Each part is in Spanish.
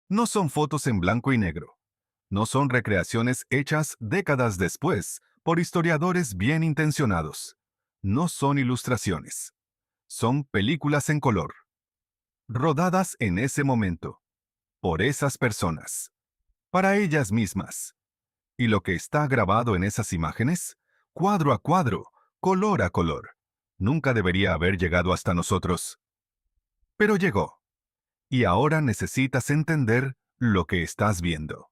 No son fotos en blanco y negro. No son recreaciones hechas décadas después por historiadores bien intencionados. No son ilustraciones. Son películas en color, rodadas en ese momento, por esas personas, para ellas mismas. Y lo que está grabado en esas imágenes, cuadro a cuadro, color a color, nunca debería haber llegado hasta nosotros. Pero llegó. Y ahora necesitas entender lo que estás viendo.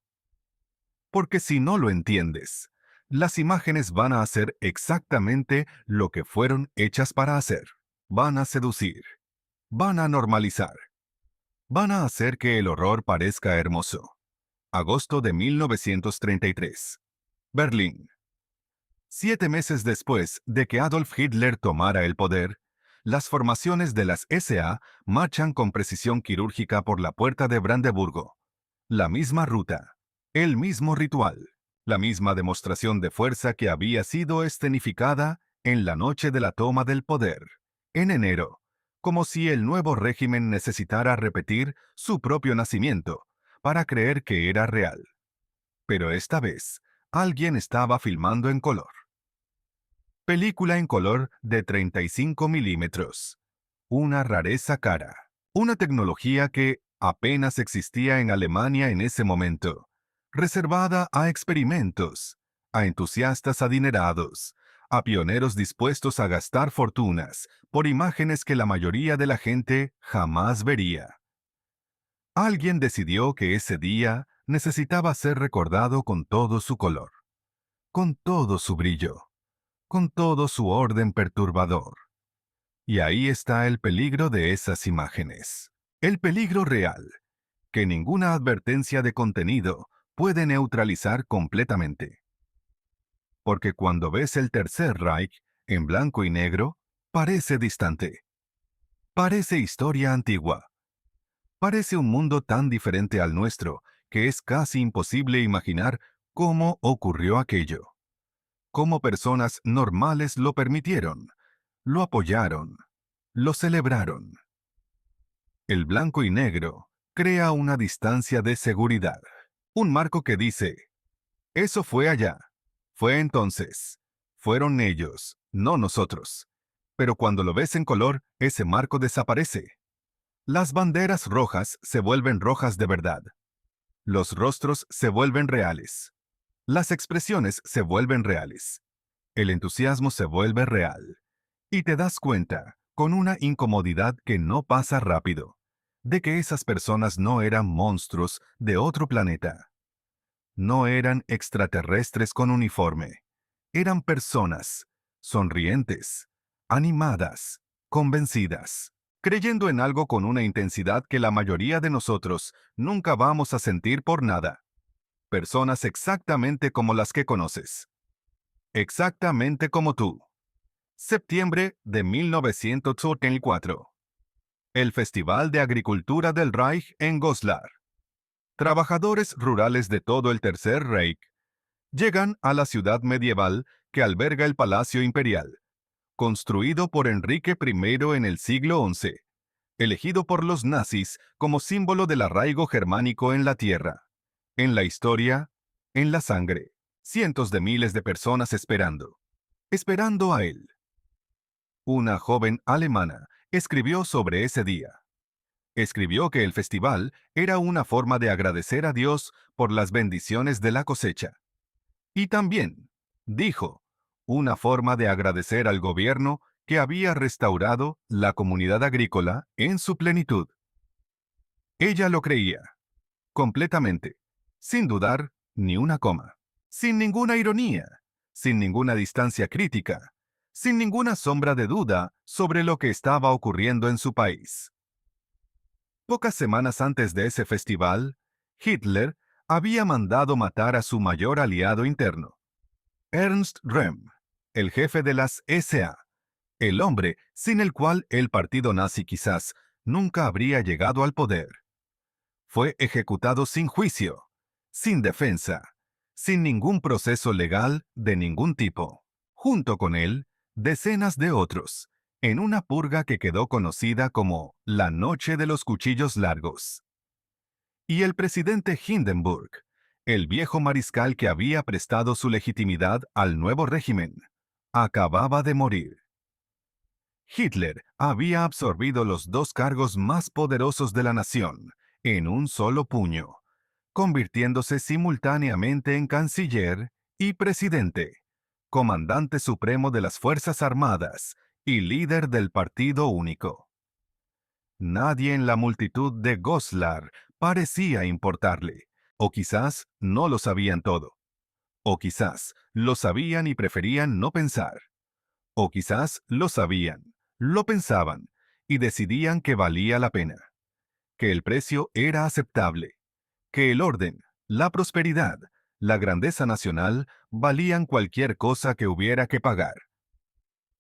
Porque si no lo entiendes, las imágenes van a hacer exactamente lo que fueron hechas para hacer. Van a seducir. Van a normalizar. Van a hacer que el horror parezca hermoso. Agosto de 1933. Berlín. 7 meses después de que Adolf Hitler tomara el poder, las formaciones de las SA marchan con precisión quirúrgica por la puerta de Brandeburgo. La misma ruta, el mismo ritual, la misma demostración de fuerza que había sido escenificada en la noche de la toma del poder, en enero, como si el nuevo régimen necesitara repetir su propio nacimiento para creer que era real. Pero esta vez, alguien estaba filmando en color. Película en color de 35 milímetros. Una rareza cara. Una tecnología que apenas existía en Alemania en ese momento. Reservada a experimentos, a entusiastas adinerados, a pioneros dispuestos a gastar fortunas por imágenes que la mayoría de la gente jamás vería. Alguien decidió que ese día necesitaba ser recordado con todo su color, con todo su brillo, con todo su orden perturbador. Y ahí está el peligro de esas imágenes. El peligro real, que ninguna advertencia de contenido puede neutralizar completamente. Porque cuando ves el Tercer Reich en blanco y negro, parece distante. Parece historia antigua. Parece un mundo tan diferente al nuestro que es casi imposible imaginar cómo ocurrió aquello. Cómo personas normales lo permitieron, lo apoyaron, lo celebraron. El blanco y negro crea una distancia de seguridad. Un marco que dice, eso fue allá, fue entonces, fueron ellos, no nosotros. Pero cuando lo ves en color, ese marco desaparece. Las banderas rojas se vuelven rojas de verdad. Los rostros se vuelven reales. Las expresiones se vuelven reales. El entusiasmo se vuelve real. Y te das cuenta, con una incomodidad que no pasa rápido, de que esas personas no eran monstruos de otro planeta. No eran extraterrestres con uniforme. Eran personas, sonrientes, animadas, convencidas, creyendo en algo con una intensidad que la mayoría de nosotros nunca vamos a sentir por nada. Personas exactamente como las que conoces. Exactamente como tú. Septiembre de 1984. El Festival de Agricultura del Reich en Goslar. Trabajadores rurales de todo el Tercer Reich llegan a la ciudad medieval que alberga el Palacio Imperial, construido por Enrique I en el siglo XI, elegido por los nazis como símbolo del arraigo germánico en la tierra, en la historia, en la sangre. Cientos de miles de personas esperando a él. Una joven alemana escribió sobre ese día. Escribió que el festival era una forma de agradecer a Dios por las bendiciones de la cosecha. Y también, dijo, una forma de agradecer al gobierno que había restaurado la comunidad agrícola en su plenitud. Ella lo creía, completamente, sin dudar ni una coma, sin ninguna ironía, sin ninguna distancia crítica, sin ninguna sombra de duda sobre lo que estaba ocurriendo en su país. Pocas semanas antes de ese festival, Hitler había mandado matar a su mayor aliado interno, Ernst Röhm, el jefe de las SA, el hombre sin el cual el partido nazi quizás nunca habría llegado al poder. Fue ejecutado sin juicio, sin defensa, sin ningún proceso legal de ningún tipo. Junto con él, decenas de otros, en una purga que quedó conocida como la Noche de los Cuchillos Largos. Y el presidente Hindenburg, el viejo mariscal que había prestado su legitimidad al nuevo régimen, acababa de morir. Hitler había absorbido los dos cargos más poderosos de la nación en un solo puño, convirtiéndose simultáneamente en canciller y presidente, comandante supremo de las Fuerzas Armadas y líder del Partido Único. Nadie en la multitud de Goslar parecía importarle, o quizás no lo sabían todo, o quizás lo sabían y preferían no pensar, o quizás lo sabían, lo pensaban y decidían que valía la pena, que el precio era aceptable, que el orden, la prosperidad, la grandeza nacional valían cualquier cosa que hubiera que pagar.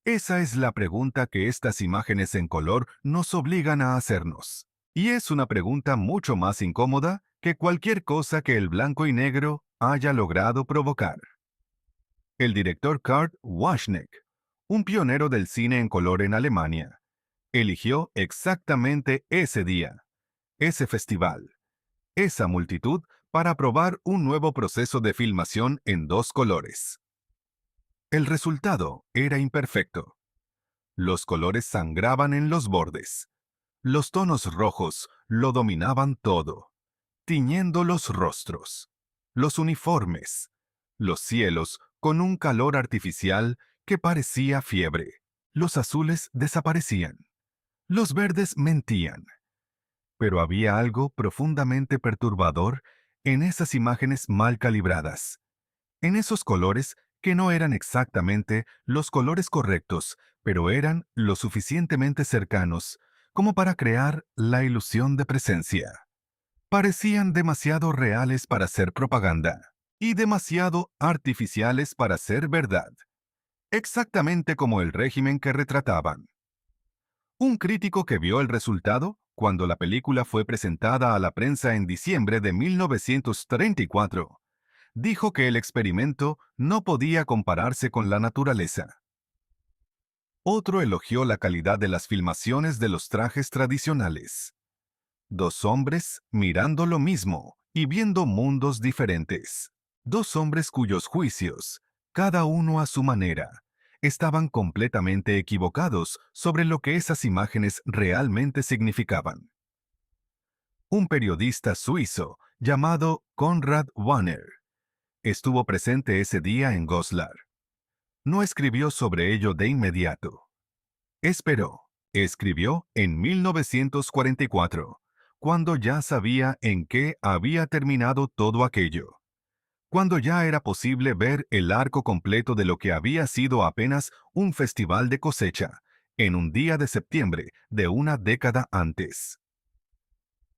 Esa es la pregunta que estas imágenes en color nos obligan a hacernos. Y es una pregunta mucho más incómoda que cualquier cosa que el blanco y negro haya logrado provocar. El director Kurt Waschneck, un pionero del cine en color en Alemania, eligió exactamente ese día, ese festival, esa multitud para probar un nuevo proceso de filmación en dos colores. El resultado era imperfecto. Los colores sangraban en los bordes. Los tonos rojos lo dominaban todo, tiñendo los rostros, los uniformes, los cielos con un calor artificial que parecía fiebre. Los azules desaparecían. Los verdes mentían. Pero había algo profundamente perturbador en esas imágenes mal calibradas, en esos colores que no eran exactamente los colores correctos, pero eran lo suficientemente cercanos como para crear la ilusión de presencia. Parecían demasiado reales para ser propaganda y demasiado artificiales para ser verdad, exactamente como el régimen que retrataban. Un crítico que vio el resultado cuando la película fue presentada a la prensa en diciembre de 1934, dijo que el experimento no podía compararse con la naturaleza. Otro elogió la calidad de las filmaciones de los trajes tradicionales. Dos hombres mirando lo mismo y viendo mundos diferentes. Dos hombres cuyos juicios, cada uno a su manera, estaban completamente equivocados sobre lo que esas imágenes realmente significaban. Un periodista suizo llamado Konrad Warner estuvo presente ese día en Goslar. No escribió sobre ello de inmediato. Esperó. Escribió en 1944, cuando ya sabía en qué había terminado todo aquello. Cuando ya era posible ver el arco completo de lo que había sido apenas un festival de cosecha, en un día de septiembre de una década antes.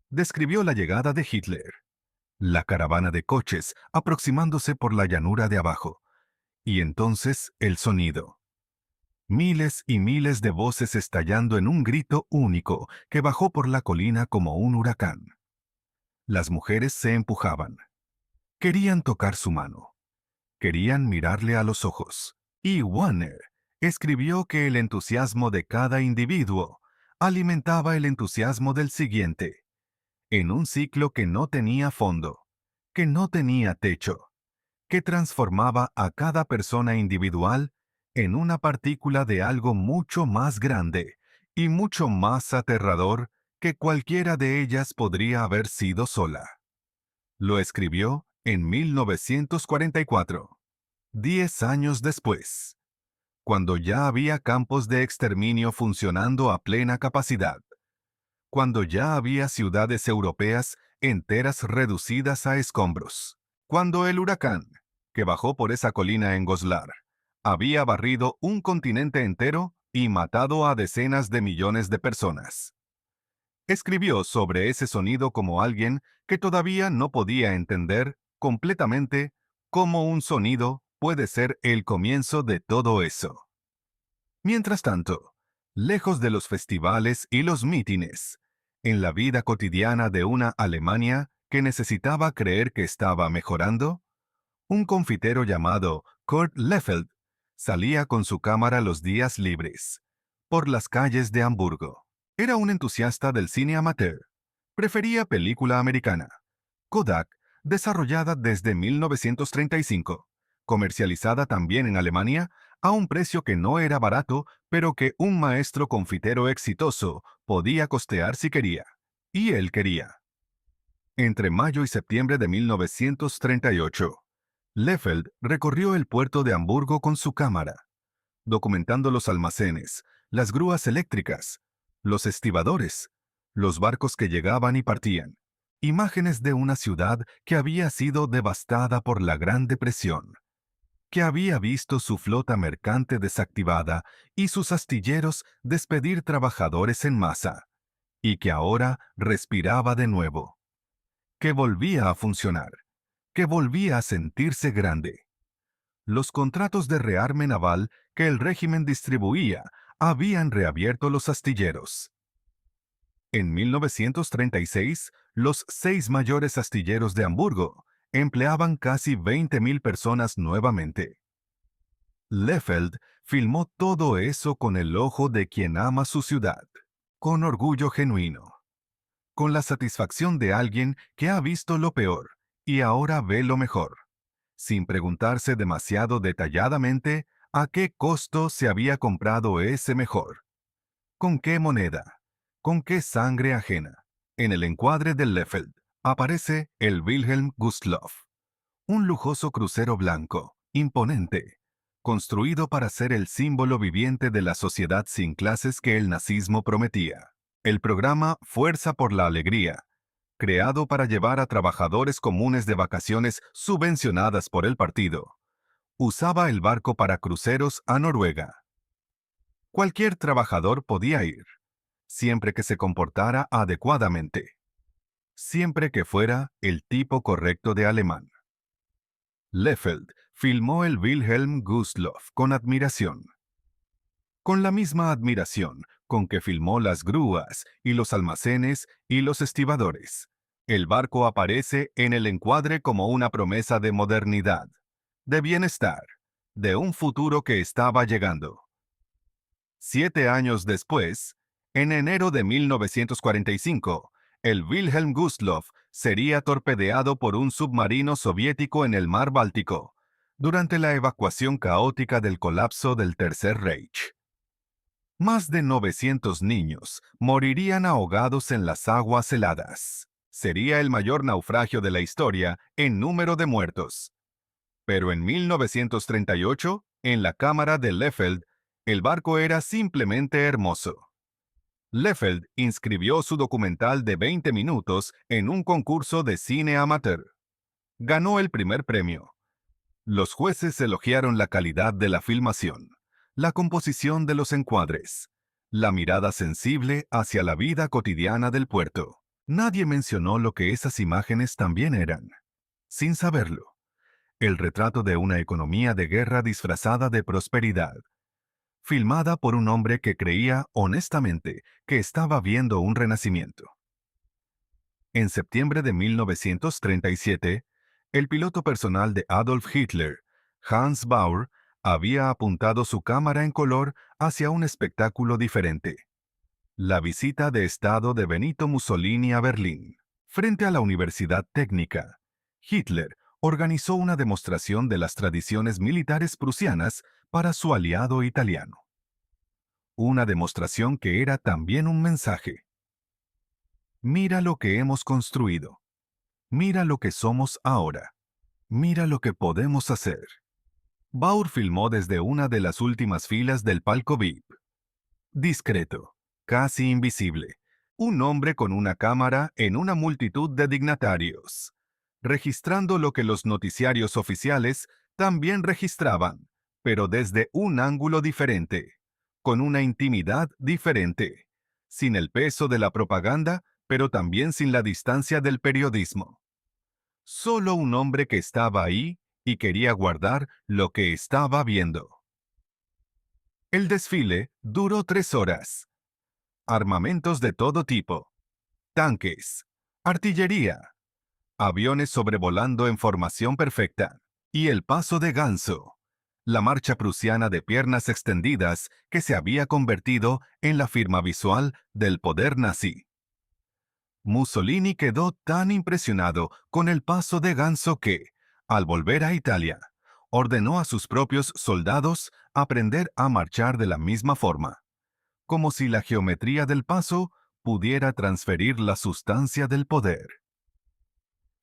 Describió la llegada de Hitler, la caravana de coches aproximándose por la llanura de abajo, y entonces el sonido. Miles y miles de voces estallando en un grito único que bajó por la colina como un huracán. Las mujeres se empujaban. Querían tocar su mano. Querían mirarle a los ojos. Y Warner escribió que el entusiasmo de cada individuo alimentaba el entusiasmo del siguiente, en un ciclo que no tenía fondo, que no tenía techo, que transformaba a cada persona individual en una partícula de algo mucho más grande y mucho más aterrador que cualquiera de ellas podría haber sido sola. Lo escribió en 1944, 10 años después, cuando ya había campos de exterminio funcionando a plena capacidad, cuando ya había ciudades europeas enteras reducidas a escombros, cuando el huracán, que bajó por esa colina en Goslar, había barrido un continente entero y matado a decenas de millones de personas. Escribió sobre ese sonido como alguien que todavía no podía entender completamente cómo un sonido puede ser el comienzo de todo eso. Mientras tanto, lejos de los festivales y los mítines, en la vida cotidiana de una Alemania que necesitaba creer que estaba mejorando, un confitero llamado Kurt Leffelt salía con su cámara los días libres, por las calles de Hamburgo. Era un entusiasta del cine amateur, Prefería película americana. Kodak, desarrollada desde 1935, comercializada también en Alemania, a un precio que no era barato, pero que un maestro confitero exitoso podía costear si quería. Y él quería. Entre mayo y septiembre de 1938, Leffeld recorrió el puerto de Hamburgo con su cámara, documentando los almacenes, las grúas eléctricas, los estibadores, los barcos que llegaban y partían, imágenes de una ciudad que había sido devastada por la Gran Depresión, que había visto su flota mercante desactivada y sus astilleros despedir trabajadores en masa, y que ahora respiraba de nuevo, que volvía a funcionar, que volvía a sentirse grande. Los contratos de rearme naval que el régimen distribuía habían reabierto los astilleros. En 1936, los 6 mayores astilleros de Hamburgo empleaban casi 20.000 personas nuevamente. Leffeld filmó todo eso con el ojo de quien ama su ciudad, con orgullo genuino, con la satisfacción de alguien que ha visto lo peor y ahora ve lo mejor, sin preguntarse demasiado detalladamente a qué costo se había comprado ese mejor, con qué moneda, con qué sangre ajena. En el encuadre del Leffeld aparece el Wilhelm Gustloff, un lujoso crucero blanco, imponente, construido para ser el símbolo viviente de la sociedad sin clases que el nazismo prometía. El programa Fuerza por la Alegría, creado para llevar a trabajadores comunes de vacaciones subvencionadas por el partido, usaba el barco para cruceros a Noruega. Cualquier trabajador podía ir, siempre que se comportara adecuadamente, siempre que fuera el tipo correcto de alemán. Leffeld filmó el Wilhelm Gustloff con admiración. Con la misma admiración con que filmó las grúas y los almacenes y los estibadores. El barco aparece en el encuadre como una promesa de modernidad, de bienestar, de un futuro que estaba llegando. 7 años después, en enero de 1945, el Wilhelm Gustloff sería torpedeado por un submarino soviético en el mar Báltico, durante la evacuación caótica del colapso del Tercer Reich. Más de 900 niños morirían ahogados en las aguas heladas. Sería el mayor naufragio de la historia en número de muertos. Pero en 1938, en la cámara de Leffeld, el barco era simplemente hermoso. Leffeld inscribió su documental de 20 minutos en un concurso de cine amateur. Ganó el primer premio. Los jueces elogiaron la calidad de la filmación, la composición de los encuadres, la mirada sensible hacia la vida cotidiana del puerto. Nadie mencionó lo que esas imágenes también eran, sin saberlo. El retrato de una economía de guerra disfrazada de prosperidad, filmada por un hombre que creía honestamente que estaba viendo un renacimiento. En septiembre de 1937, el piloto personal de Adolf Hitler, Hans Baur, había apuntado su cámara en color hacia un espectáculo diferente. La visita de Estado de Benito Mussolini a Berlín. Frente a la Universidad Técnica, Hitler organizó una demostración de las tradiciones militares prusianas para su aliado italiano. Una demostración que era también un mensaje. Mira lo que hemos construido. Mira lo que somos ahora. Mira lo que podemos hacer. Baur filmó desde una de las últimas filas del palco VIP. Discreto, casi invisible, un hombre con una cámara en una multitud de dignatarios, registrando lo que los noticiarios oficiales también registraban, pero desde un ángulo diferente, con una intimidad diferente, sin el peso de la propaganda, pero también sin la distancia del periodismo. Solo un hombre que estaba ahí y quería guardar lo que estaba viendo. El desfile duró 3 horas. Armamentos de todo tipo. Tanques, artillería, aviones sobrevolando en formación perfecta, y el paso de ganso, la marcha prusiana de piernas extendidas que se había convertido en la firma visual del poder nazi. Mussolini quedó tan impresionado con el paso de Ganso que, al volver a Italia, ordenó a sus propios soldados aprender a marchar de la misma forma, como si la geometría del paso pudiera transferir la sustancia del poder.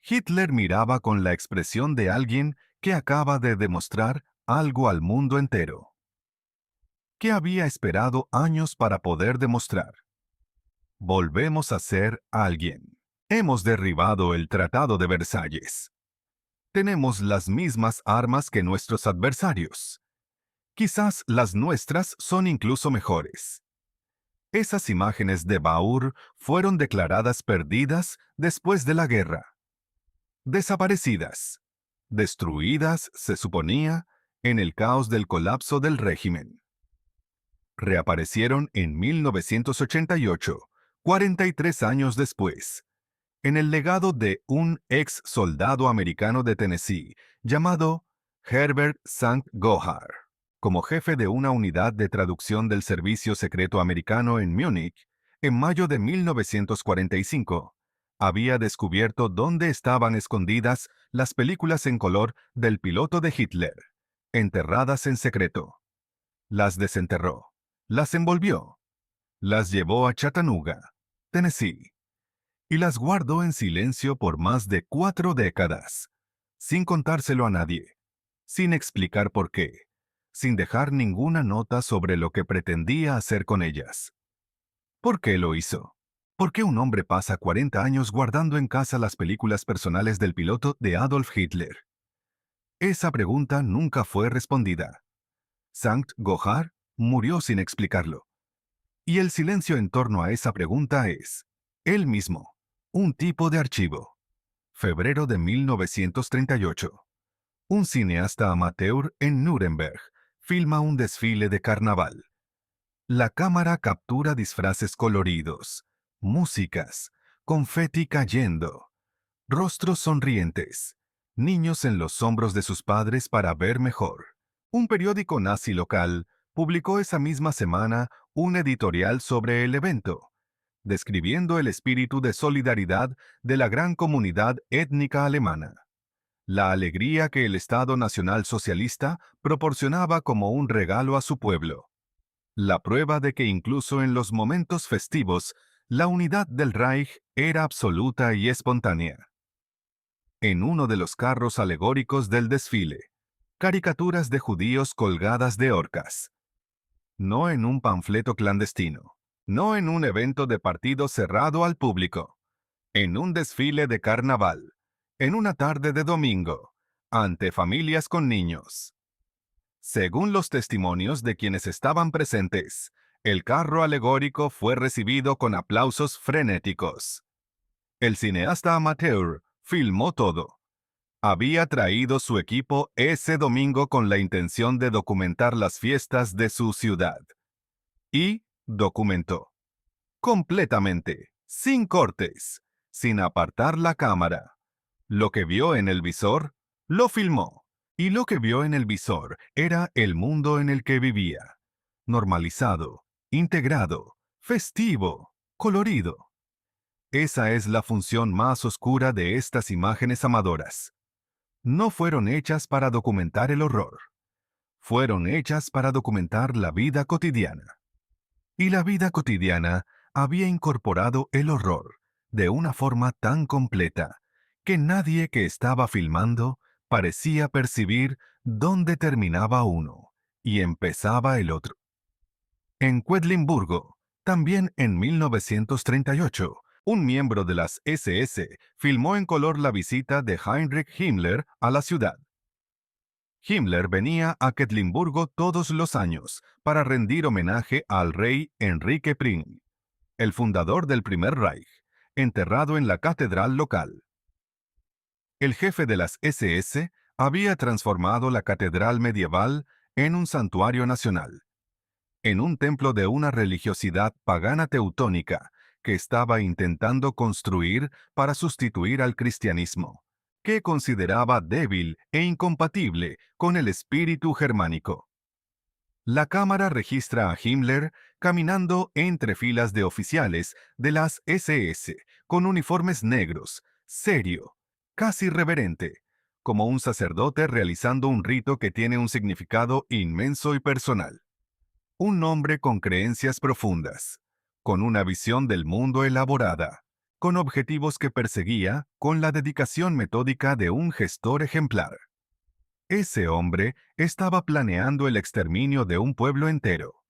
Hitler miraba con la expresión de alguien que acaba de demostrar algo al mundo entero. ¿Qué había esperado años para poder demostrar? Volvemos a ser alguien. Hemos derribado el Tratado de Versalles. Tenemos las mismas armas que nuestros adversarios. Quizás las nuestras son incluso mejores. Esas imágenes de Baur fueron declaradas perdidas después de la guerra. Desaparecidas. Destruidas, se suponía, en el caos del colapso del régimen. Reaparecieron en 1988, 43 años después, en el legado de un ex soldado americano de Tennessee llamado Herbert St. Gohar. Como jefe de una unidad de traducción del Servicio Secreto Americano en Múnich, en mayo de 1945, había descubierto dónde estaban escondidas las películas en color del piloto de Hitler, enterradas en secreto. Las desenterró, las envolvió, las llevó a Chattanooga, Tennessee, y las guardó en silencio por más de 4 décadas, sin contárselo a nadie, sin explicar por qué, sin dejar ninguna nota sobre lo que pretendía hacer con ellas. ¿Por qué lo hizo? ¿Por qué un hombre pasa 40 años guardando en casa las películas personales del piloto de Adolf Hitler? Esa pregunta nunca fue respondida. Sankt Gohar murió sin explicarlo. Y el silencio en torno a esa pregunta es, él mismo, un tipo de archivo. Febrero de 1938. Un cineasta amateur en Nuremberg filma un desfile de carnaval. La cámara captura disfraces coloridos, músicas, confeti cayendo, rostros sonrientes, niños en los hombros de sus padres para ver mejor. Un periódico nazi local publicó esa misma semana un editorial sobre el evento, describiendo el espíritu de solidaridad de la gran comunidad étnica alemana. La alegría que el Estado Nacional Socialista proporcionaba como un regalo a su pueblo. La prueba de que incluso en los momentos festivos, la unidad del Reich era absoluta y espontánea. En uno de los carros alegóricos del desfile, caricaturas de judíos colgadas de horcas. No en un panfleto clandestino, no en un evento de partido cerrado al público, en un desfile de carnaval, en una tarde de domingo, ante familias con niños. Según los testimonios de quienes estaban presentes, el carro alegórico fue recibido con aplausos frenéticos. El cineasta amateur filmó todo. Había traído su equipo ese domingo con la intención de documentar las fiestas de su ciudad. Y documentó. Completamente, sin cortes, sin apartar la cámara. Lo que vio en el visor, lo filmó. Y lo que vio en el visor era el mundo en el que vivía. Normalizado, integrado, festivo, colorido. Esa es la función más oscura de estas imágenes amadoras. No fueron hechas para documentar el horror. Fueron hechas para documentar la vida cotidiana. Y la vida cotidiana había incorporado el horror de una forma tan completa que nadie que estaba filmando parecía percibir dónde terminaba uno y empezaba el otro. En Quedlinburgo, también en 1938, un miembro de las SS filmó en color la visita de Heinrich Himmler a la ciudad. Himmler venía a Quedlinburgo todos los años para rendir homenaje al rey Enrique I, el fundador del Primer Reich, enterrado en la catedral local. El jefe de las SS había transformado la catedral medieval en un santuario nacional, en un templo de una religiosidad pagana teutónica que estaba intentando construir para sustituir al cristianismo, que consideraba débil e incompatible con el espíritu germánico. La cámara registra a Himmler caminando entre filas de oficiales de las SS con uniformes negros, serio, casi reverente, como un sacerdote realizando un rito que tiene un significado inmenso y personal. Un hombre con creencias profundas, con una visión del mundo elaborada, con objetivos que perseguía con la dedicación metódica de un gestor ejemplar. Ese hombre estaba planeando el exterminio de un pueblo entero.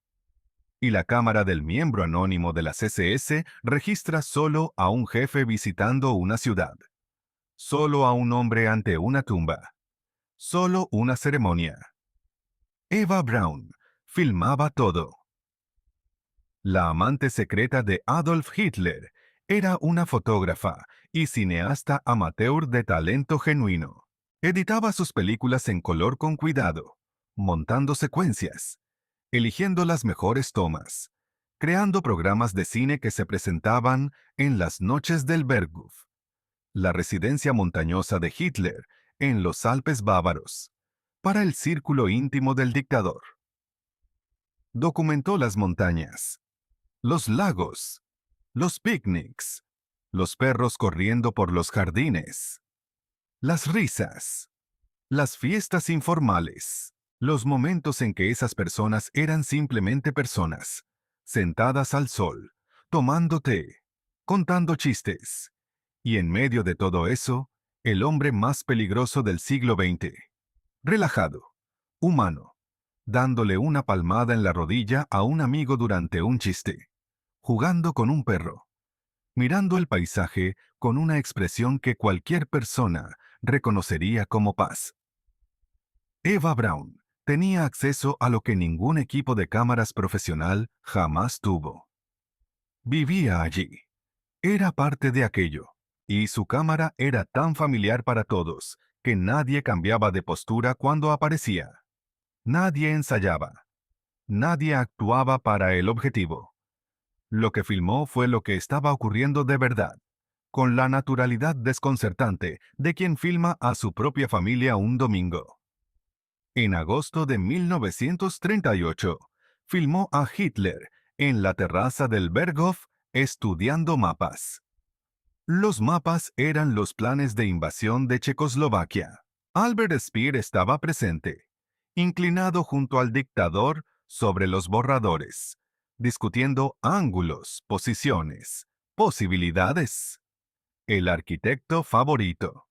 Y la cámara del miembro anónimo de las SS registra solo a un jefe visitando una ciudad, solo a un hombre ante una tumba, solo una ceremonia. Eva Braun filmaba todo. La amante secreta de Adolf Hitler era una fotógrafa y cineasta amateur de talento genuino. Editaba sus películas en color con cuidado, montando secuencias, eligiendo las mejores tomas, creando programas de cine que se presentaban en las noches del Berghof, la residencia montañosa de Hitler en los Alpes bávaros, para el círculo íntimo del dictador. Documentó las montañas, los lagos, los picnics, los perros corriendo por los jardines, las risas, las fiestas informales, los momentos en que esas personas eran simplemente personas, sentadas al sol, tomando té, contando chistes. Y en medio de todo eso, el hombre más peligroso del siglo XX, relajado, humano, dándole una palmada en la rodilla a un amigo durante un chiste, jugando con un perro, mirando el paisaje con una expresión que cualquier persona reconocería como paz. Eva Braun tenía acceso a lo que ningún equipo de cámaras profesional jamás tuvo. Vivía allí. Era parte de aquello. Y su cámara era tan familiar para todos que nadie cambiaba de postura cuando aparecía. Nadie ensayaba. Nadie actuaba para el objetivo. Lo que filmó fue lo que estaba ocurriendo de verdad, con la naturalidad desconcertante de quien filma a su propia familia un domingo. En agosto de 1938, filmó a Hitler en la terraza del Berghof estudiando mapas. Los mapas eran los planes de invasión de Checoslovaquia. Albert Speer estaba presente, inclinado junto al dictador sobre los borradores, discutiendo ángulos, posiciones, posibilidades. El arquitecto favorito.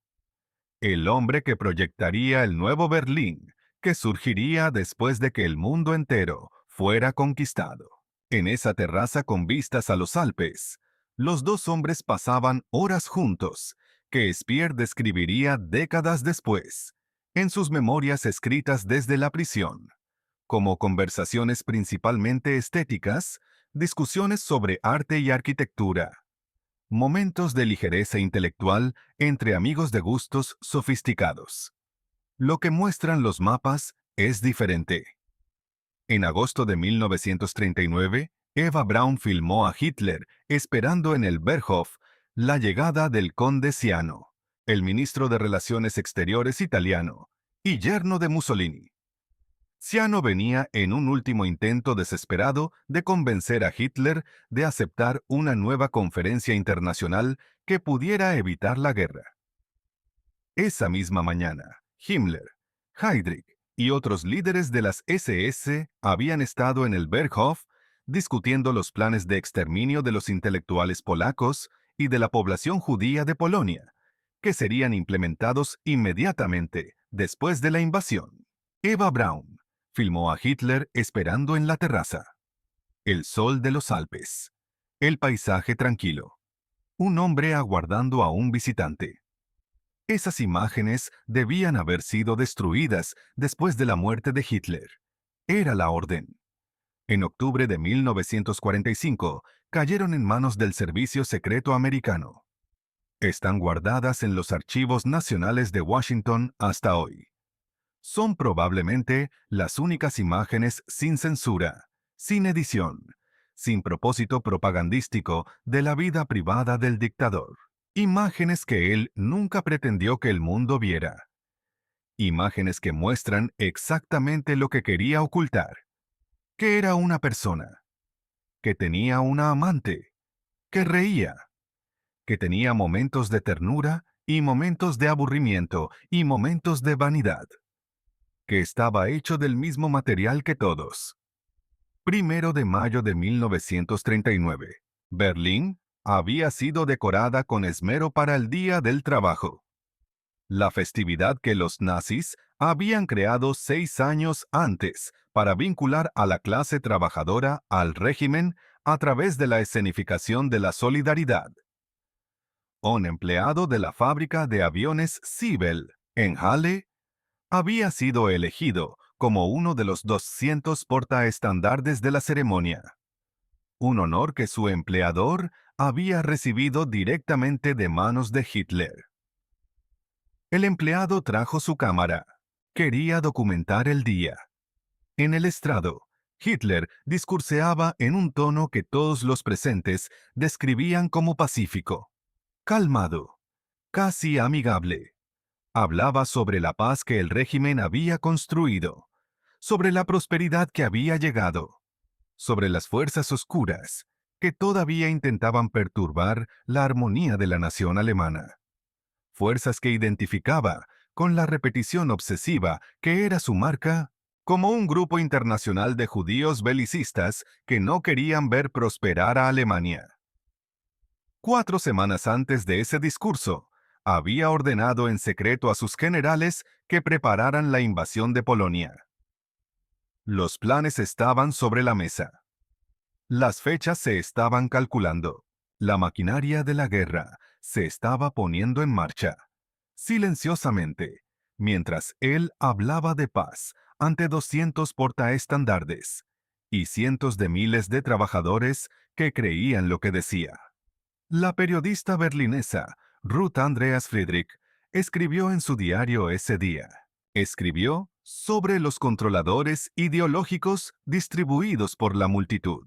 El hombre que proyectaría el nuevo Berlín, que surgiría después de que el mundo entero fuera conquistado. En esa terraza con vistas a los Alpes, los dos hombres pasaban horas juntos, que Speer describiría décadas después, en sus memorias escritas desde la prisión, como conversaciones principalmente estéticas, discusiones sobre arte y arquitectura. Momentos de ligereza intelectual entre amigos de gustos sofisticados. Lo que muestran los mapas es diferente. En agosto de 1939, Eva Braun filmó a Hitler esperando en el Berghof la llegada del conde Ciano, el ministro de Relaciones Exteriores italiano y yerno de Mussolini. Ciano venía en un último intento desesperado de convencer a Hitler de aceptar una nueva conferencia internacional que pudiera evitar la guerra. Esa misma mañana, Himmler, Heydrich y otros líderes de las SS habían estado en el Berghof discutiendo los planes de exterminio de los intelectuales polacos y de la población judía de Polonia, que serían implementados inmediatamente después de la invasión. Eva Braun filmó a Hitler esperando en la terraza. El sol de los Alpes. El paisaje tranquilo. Un hombre aguardando a un visitante. Esas imágenes debían haber sido destruidas después de la muerte de Hitler. Era la orden. En octubre de 1945, cayeron en manos del Servicio Secreto Americano. Están guardadas en los archivos nacionales de Washington hasta hoy. Son probablemente las únicas imágenes sin censura, sin edición, sin propósito propagandístico de la vida privada del dictador. Imágenes que él nunca pretendió que el mundo viera. Imágenes que muestran exactamente lo que quería ocultar. Que era una persona. Que tenía una amante. Que reía. que tenía momentos de ternura y momentos de aburrimiento y momentos de vanidad, que estaba hecho del mismo material que todos. 1 de mayo de 1939. Berlín había sido decorada con esmero para el Día del Trabajo, la festividad que los nazis habían creado 6 años antes para vincular a la clase trabajadora al régimen a través de la escenificación de la solidaridad. Un empleado de la fábrica de aviones Sibel, en Halle, había sido elegido como uno de los 200 portaestandartes de la ceremonia, un honor que su empleador había recibido directamente de manos de Hitler. El empleado trajo su cámara. Quería documentar el día. En el estrado, Hitler discurseaba en un tono que todos los presentes describían como pacífico, calmado, casi amigable. Hablaba sobre la paz que el régimen había construido, sobre la prosperidad que había llegado, sobre las fuerzas oscuras que todavía intentaban perturbar la armonía de la nación alemana. Fuerzas que identificaba con la repetición obsesiva que era su marca, como un grupo internacional de judíos belicistas que no querían ver prosperar a Alemania. 4 semanas antes de ese discurso, había ordenado en secreto a sus generales que prepararan la invasión de Polonia. Los planes estaban sobre la mesa. Las fechas se estaban calculando. La maquinaria de la guerra se estaba poniendo en marcha. Silenciosamente, mientras él hablaba de paz ante 200 portaestandartes y cientos de miles de trabajadores que creían lo que decía. La periodista berlinesa Ruth Andreas Friedrich escribió en su diario ese día. Escribió sobre los controladores ideológicos distribuidos por la multitud,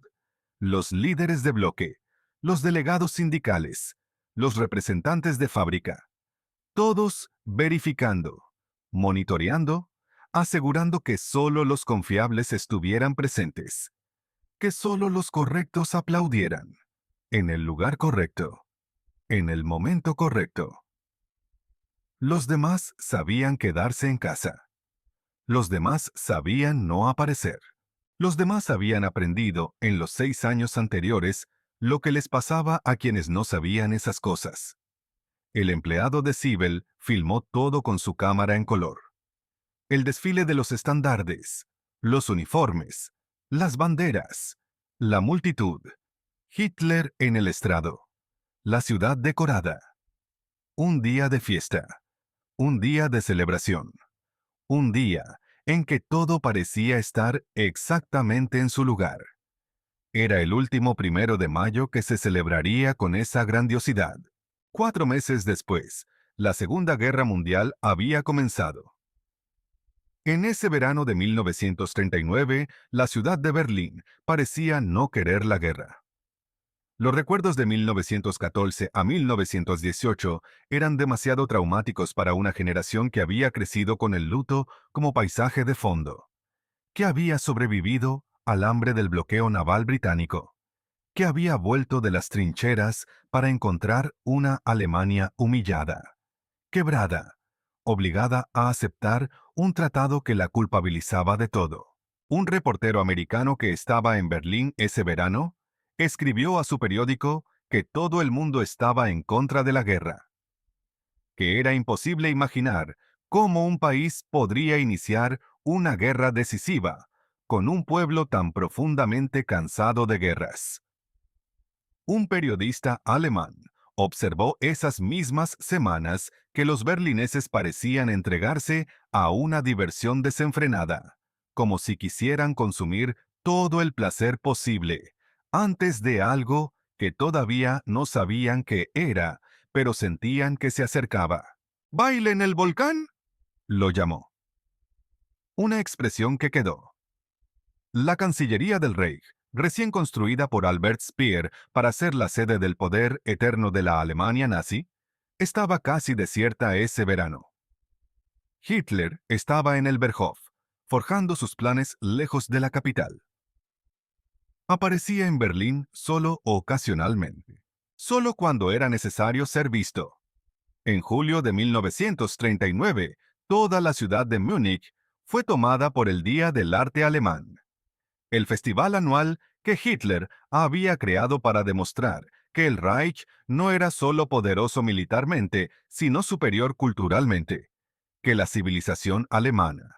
los líderes de bloque, los delegados sindicales, los representantes de fábrica, todos verificando, monitoreando, asegurando que solo los confiables estuvieran presentes, que solo los correctos aplaudieran, en el lugar correcto, en el momento correcto. Los demás sabían quedarse en casa. Los demás sabían no aparecer. Los demás habían aprendido en los 6 años anteriores lo que les pasaba a quienes no sabían esas cosas. El empleado de Sibel filmó todo con su cámara en color. El desfile de los estandartes, los uniformes, las banderas, la multitud, Hitler en el estrado, la ciudad decorada. Un día de fiesta, un día de celebración, un día en que todo parecía estar exactamente en su lugar. Era el último 1 de mayo que se celebraría con esa grandiosidad. 4 meses después, la Segunda Guerra Mundial había comenzado. En ese verano de 1939, la ciudad de Berlín parecía no querer la guerra. Los recuerdos de 1914 a 1918 eran demasiado traumáticos para una generación que había crecido con el luto como paisaje de fondo, que había sobrevivido al hambre del bloqueo naval británico, que había vuelto de las trincheras para encontrar una Alemania humillada, quebrada, obligada a aceptar un tratado que la culpabilizaba de todo. Un reportero americano que estaba en Berlín ese verano escribió a su periódico que todo el mundo estaba en contra de la guerra, que era imposible imaginar cómo un país podría iniciar una guerra decisiva con un pueblo tan profundamente cansado de guerras. Un periodista alemán observó esas mismas semanas que los berlineses parecían entregarse a una diversión desenfrenada, como si quisieran consumir todo el placer posible, antes de algo que todavía no sabían qué era, pero sentían que se acercaba. ¿Baile en el volcán? Lo llamó. Una expresión que quedó. La Cancillería del Reich, recién construida por Albert Speer para ser la sede del poder eterno de la Alemania nazi, estaba casi desierta ese verano. Hitler estaba en el Berghof, forjando sus planes lejos de la capital. Aparecía en Berlín solo ocasionalmente. solo cuando era necesario ser visto. En julio de 1939, toda la ciudad de Múnich fue tomada por el Día del Arte Alemán, el festival anual que Hitler había creado para demostrar que el Reich no era solo poderoso militarmente, sino superior culturalmente, que la civilización alemana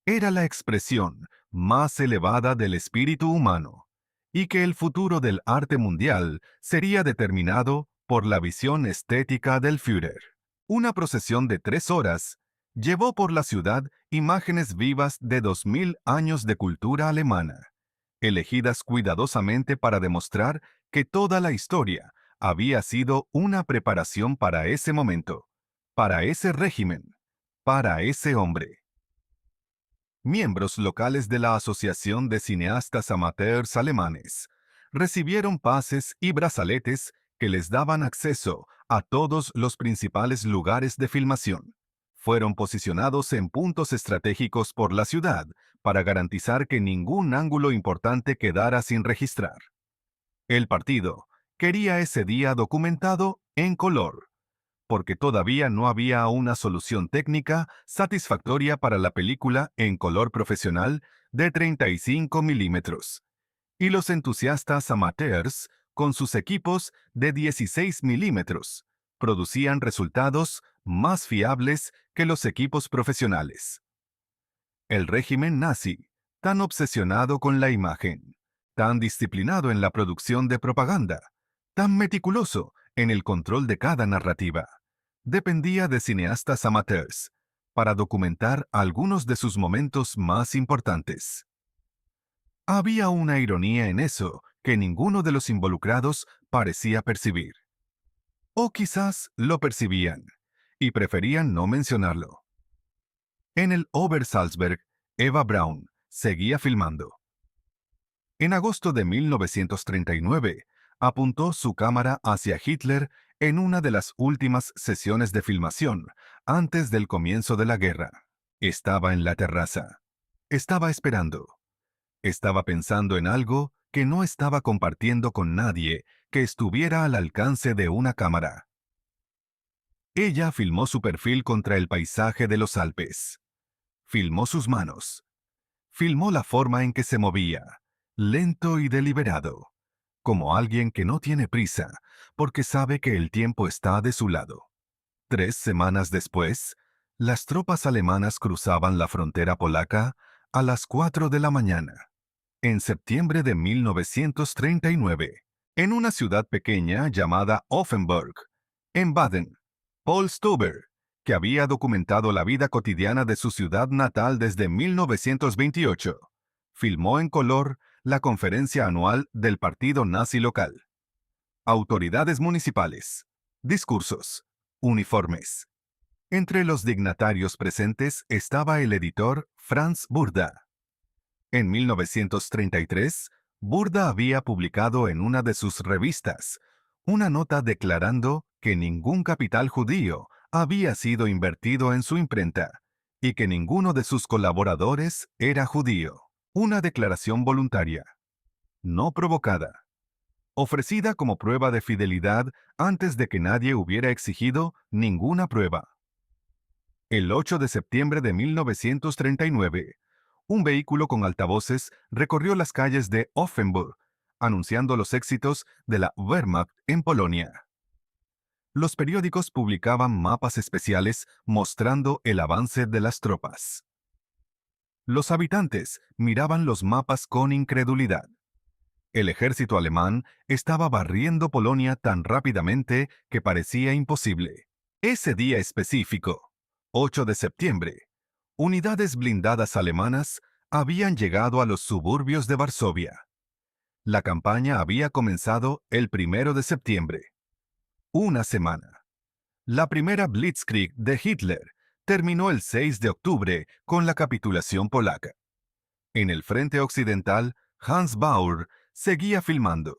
era la expresión más elevada del espíritu humano, y que el futuro del arte mundial sería determinado por la visión estética del Führer. Una procesión de 3 horas llevó por la ciudad imágenes vivas de 2000 años de cultura alemana, elegidas cuidadosamente para demostrar que toda la historia había sido una preparación para ese momento, para ese régimen, para ese hombre. Miembros locales de la Asociación de Cineastas Amateurs Alemanes recibieron pases y brazaletes que les daban acceso a todos los principales lugares de filmación. Fueron posicionados en puntos estratégicos por la ciudad para garantizar que ningún ángulo importante quedara sin registrar. El partido quería ese día documentado en color, porque todavía no había una solución técnica satisfactoria para la película en color profesional de 35 milímetros. Y los entusiastas amateurs, con sus equipos de 16 milímetros, producían resultados más fiables que los equipos profesionales. El régimen nazi, tan obsesionado con la imagen, tan disciplinado en la producción de propaganda, tan meticuloso en el control de cada narrativa, dependía de cineastas amateurs para documentar algunos de sus momentos más importantes. Había una ironía en eso que ninguno de los involucrados parecía percibir. O quizás lo percibían y preferían no mencionarlo. En el Obersalzberg, Eva Braun seguía filmando. En agosto de 1939, apuntó su cámara hacia Hitler en una de las últimas sesiones de filmación antes del comienzo de la guerra. Estaba en la terraza. Estaba esperando. Estaba pensando en algo que no estaba compartiendo con nadie que estuviera al alcance de una cámara. Ella filmó su perfil contra el paisaje de los Alpes. Filmó sus manos. Filmó la forma en que se movía, lento y deliberado, como alguien que no tiene prisa, porque sabe que el tiempo está de su lado. 3 semanas después, las tropas alemanas cruzaban la frontera polaca a las 4 de la mañana, en septiembre de 1939, en una ciudad pequeña llamada Offenburg, en Baden. Paul Stuber, que había documentado la vida cotidiana de su ciudad natal desde 1928, filmó en color la conferencia anual del partido nazi local. Autoridades municipales, discursos, uniformes. Entre los dignatarios presentes estaba el editor Franz Burda. En 1933, Burda había publicado en una de sus revistas una nota declarando que ningún capital judío había sido invertido en su imprenta y que ninguno de sus colaboradores era judío. Una declaración voluntaria, no provocada, ofrecida como prueba de fidelidad antes de que nadie hubiera exigido ninguna prueba. El 8 de septiembre de 1939, un vehículo con altavoces recorrió las calles de Offenburg, anunciando los éxitos de la Wehrmacht en Polonia. Los periódicos publicaban mapas especiales mostrando el avance de las tropas. Los habitantes miraban los mapas con incredulidad. El ejército alemán estaba barriendo Polonia tan rápidamente que parecía imposible. Ese día específico, 8 de septiembre, unidades blindadas alemanas habían llegado a los suburbios de Varsovia. La campaña había comenzado el 1 de septiembre. Una semana. La primera Blitzkrieg de Hitler terminó el 6 de octubre con la capitulación polaca. En el frente occidental, Hans Baur seguía filmando.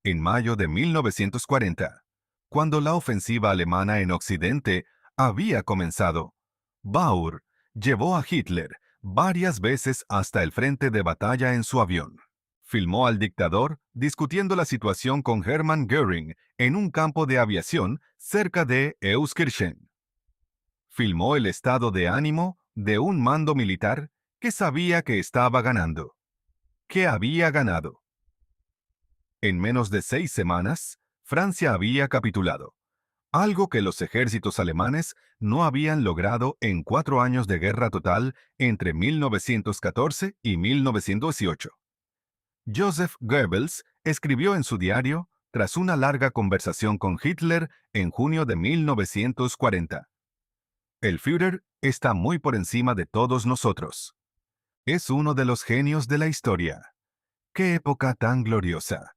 En mayo de 1940, cuando la ofensiva alemana en Occidente había comenzado, Baur llevó a Hitler varias veces hasta el frente de batalla en su avión. Filmó al dictador discutiendo la situación con Hermann Göring en un campo de aviación cerca de Euskirchen. Filmó el estado de ánimo de un mando militar que sabía que estaba ganando, que había ganado. En menos de 6 semanas, Francia había capitulado, algo que los ejércitos alemanes no habían logrado en 4 años de guerra total entre 1914 y 1918. Joseph Goebbels escribió en su diario, tras una larga conversación con Hitler en junio de 1940. El Führer está muy por encima de todos nosotros. Es uno de los genios de la historia. ¡Qué época tan gloriosa!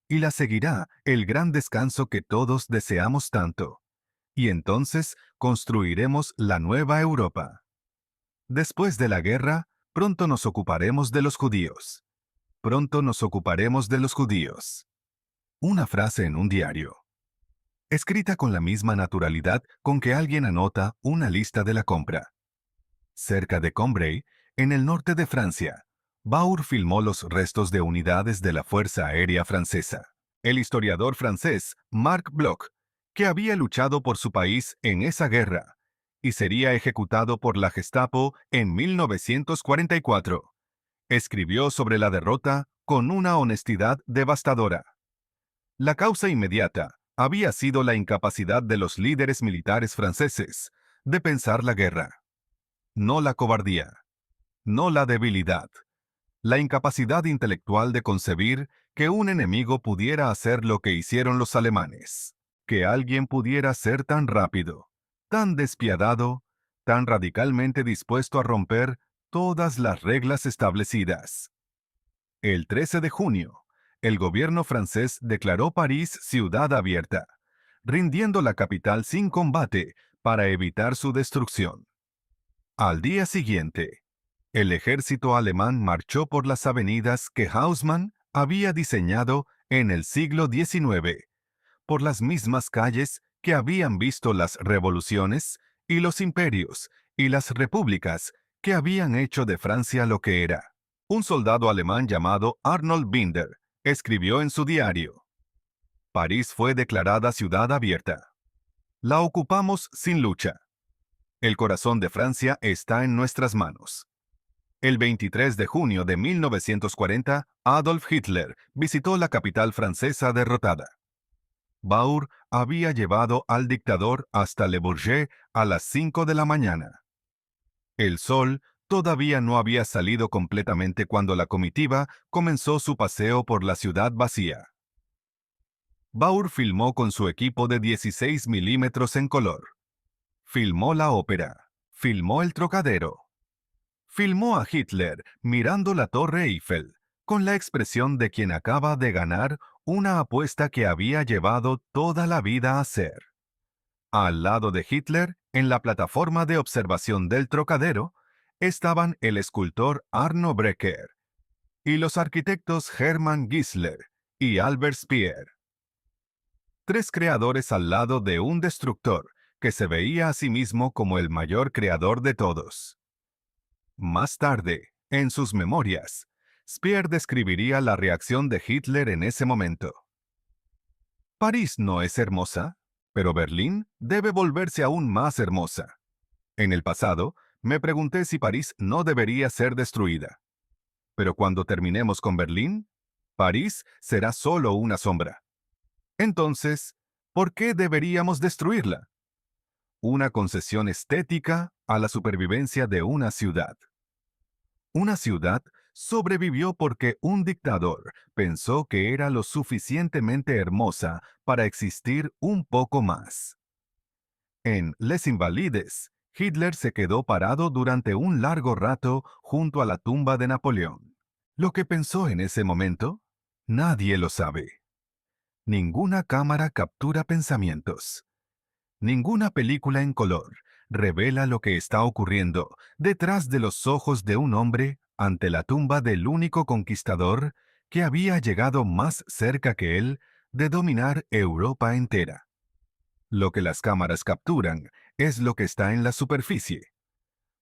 Y la seguirá el gran descanso que todos deseamos tanto. Y entonces construiremos la nueva Europa. Después de la guerra, pronto nos ocuparemos de los judíos. Pronto nos ocuparemos de los judíos. Una frase en un diario, escrita con la misma naturalidad con que alguien anota una lista de la compra. Cerca de Combray, en el norte de Francia, Baur filmó los restos de unidades de la Fuerza Aérea Francesa. El historiador francés Marc Bloch, que había luchado por su país en esa guerra y sería ejecutado por la Gestapo en 1944, escribió sobre la derrota con una honestidad devastadora. La causa inmediata había sido la incapacidad de los líderes militares franceses de pensar la guerra. No la cobardía, no la debilidad, la incapacidad intelectual de concebir que un enemigo pudiera hacer lo que hicieron los alemanes, que alguien pudiera ser tan rápido, tan despiadado, tan radicalmente dispuesto a romper todas las reglas establecidas. El 13 de junio, el gobierno francés declaró París ciudad abierta, rindiendo la capital sin combate para evitar su destrucción. Al día siguiente, el ejército alemán marchó por las avenidas que Haussmann había diseñado en el siglo XIX, por las mismas calles que habían visto las revoluciones y los imperios y las repúblicas que habían hecho de Francia lo que era. Un soldado alemán llamado Arnold Binder escribió en su diario: París fue declarada ciudad abierta. La ocupamos sin lucha. El corazón de Francia está en nuestras manos. El 23 de junio de 1940, Adolf Hitler visitó la capital francesa derrotada. Baur había llevado al dictador hasta Le Bourget a las 5 de la mañana. El sol todavía no había salido completamente cuando la comitiva comenzó su paseo por la ciudad vacía. Baur filmó con su equipo de 16 milímetros en color. Filmó la ópera. Filmó el Trocadero. Filmó a Hitler mirando la Torre Eiffel, con la expresión de quien acaba de ganar una apuesta que había llevado toda la vida a hacer. Al lado de Hitler, en la plataforma de observación del Trocadero, estaban el escultor Arno Breker y los arquitectos Hermann Giesler y Albert Speer. 3 creadores al lado de un destructor que se veía a sí mismo como el mayor creador de todos. Más tarde, en sus memorias, Speer describiría la reacción de Hitler en ese momento. París no es hermosa, pero Berlín debe volverse aún más hermosa. En el pasado, me pregunté si París no debería ser destruida. Pero cuando terminemos con Berlín, París será solo una sombra. Entonces, ¿por qué deberíamos destruirla? Una concesión estética a la supervivencia de una ciudad. Una ciudad sobrevivió porque un dictador pensó que era lo suficientemente hermosa para existir un poco más. En Les Invalides, Hitler se quedó parado durante un largo rato junto a la tumba de Napoleón. Lo que pensó en ese momento, nadie lo sabe. Ninguna cámara captura pensamientos. Ninguna película en color revela lo que está ocurriendo detrás de los ojos de un hombre ante la tumba del único conquistador que había llegado más cerca que él de dominar Europa entera. Lo que las cámaras capturan es lo que está en la superficie.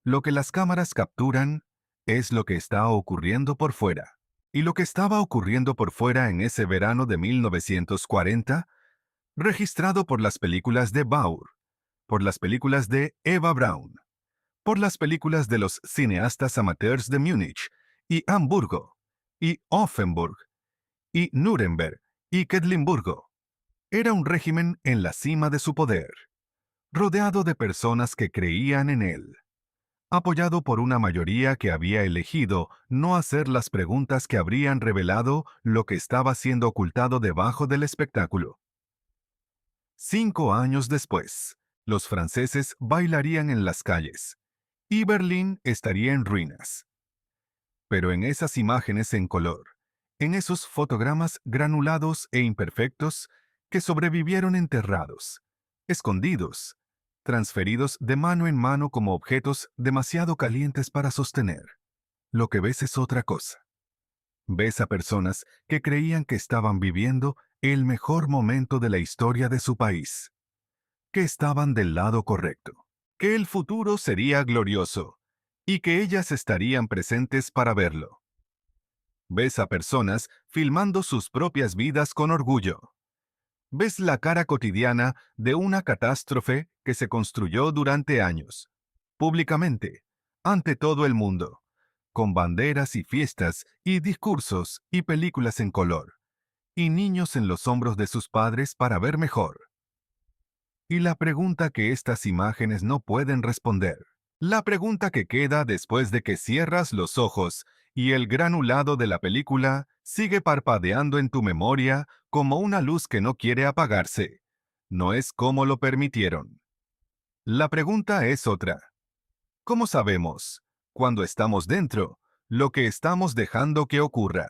Lo que las cámaras capturan es lo que está ocurriendo por fuera. y lo que estaba ocurriendo por fuera en ese verano de 1940, registrado por las películas de Baur, por las películas de Eva Braun, por las películas de los cineastas amateurs de Múnich y Hamburgo, y Offenburg, y Nuremberg, y Quedlinburgo. Era un régimen en la cima de su poder, rodeado de personas que creían en él, apoyado por una mayoría que había elegido no hacer las preguntas que habrían revelado lo que estaba siendo ocultado debajo del espectáculo. 5 años después, los franceses bailarían en las calles, y Berlín estaría en ruinas. Pero en esas imágenes en color, en esos fotogramas granulados e imperfectos que sobrevivieron enterrados, escondidos, transferidos de mano en mano como objetos demasiado calientes para sostener, lo que ves es otra cosa. Ves a personas que creían que estaban viviendo el mejor momento de la historia de su país, que estaban del lado correcto, que el futuro sería glorioso y que ellas estarían presentes para verlo. Ves a personas filmando sus propias vidas con orgullo. Ves la cara cotidiana de una catástrofe que se construyó durante años, públicamente, ante todo el mundo, con banderas y fiestas y discursos y películas en color, y niños en los hombros de sus padres para ver mejor. Y la pregunta que estas imágenes no pueden responder, la pregunta que queda después de que cierras los ojos y el granulado de la película sigue parpadeando en tu memoria como una luz que no quiere apagarse, no es cómo lo permitieron. La pregunta es otra. ¿Cómo sabemos, cuando estamos dentro, lo que estamos dejando que ocurra?